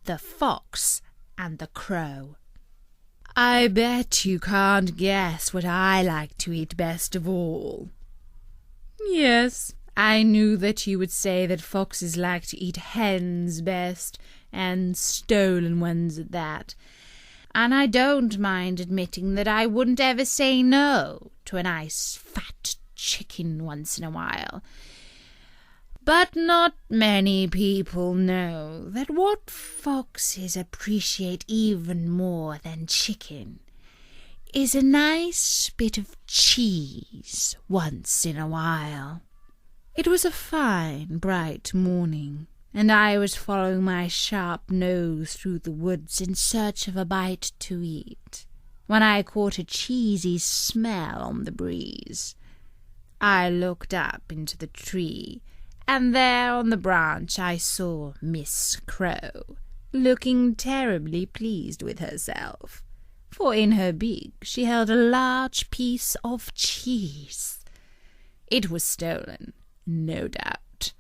The Fox and the Crow. I bet you can't guess what I like to eat best of all. Yes, I knew that you would say that foxes like to eat hens best, and stolen ones at that. And I don't mind admitting that I wouldn't ever say no to a nice fat chicken once in a while. But not many people know that what foxes appreciate even more than chicken is a nice bit of cheese once in a while. It was a fine, bright morning, and I was following my sharp nose through the woods in search of a bite to eat, when I caught a cheesy smell on the breeze. I looked up into the tree, and there on the branch I saw Miss Crow, looking terribly pleased with herself, for in her beak she held a large piece of cheese. It was stolen, no doubt.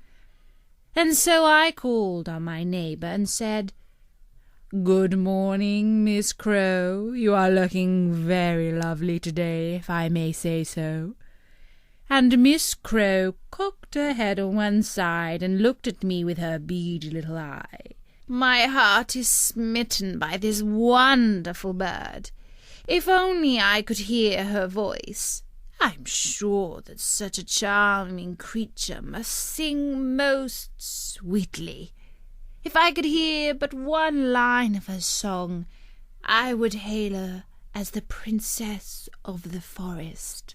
And so I called on my neighbour and said, "Good morning, Miss Crow. You are looking very lovely today, if I may say so." And Miss Crow cocked her head on one side and looked at me with her beady little eye. My heart is smitten by this wonderful bird. If only I could hear her voice. I'm sure that such a charming creature must sing most sweetly. If I could hear but one line of her song, I would hail her as the Princess of the Forest.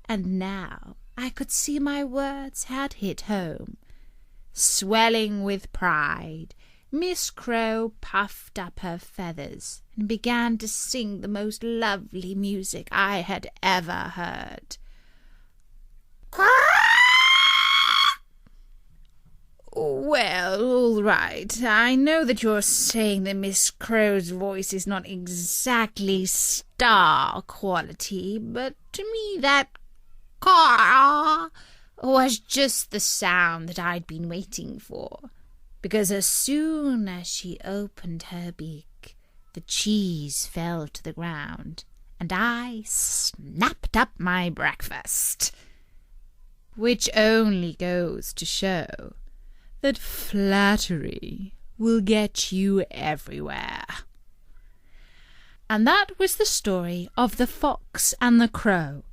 And now I could see my words had hit home. Swelling with pride, Miss Crow puffed up her feathers and began to sing the most lovely music I had ever heard. Well, all right. I know that you're saying that Miss Crow's voice is not exactly star quality, but to me that caw was just the sound that I'd been waiting for, because as soon as she opened her beak, the cheese fell to the ground, and I snapped up my breakfast. Which only goes to show that flattery will get you everywhere. And that was the story of the Fox and the Crow.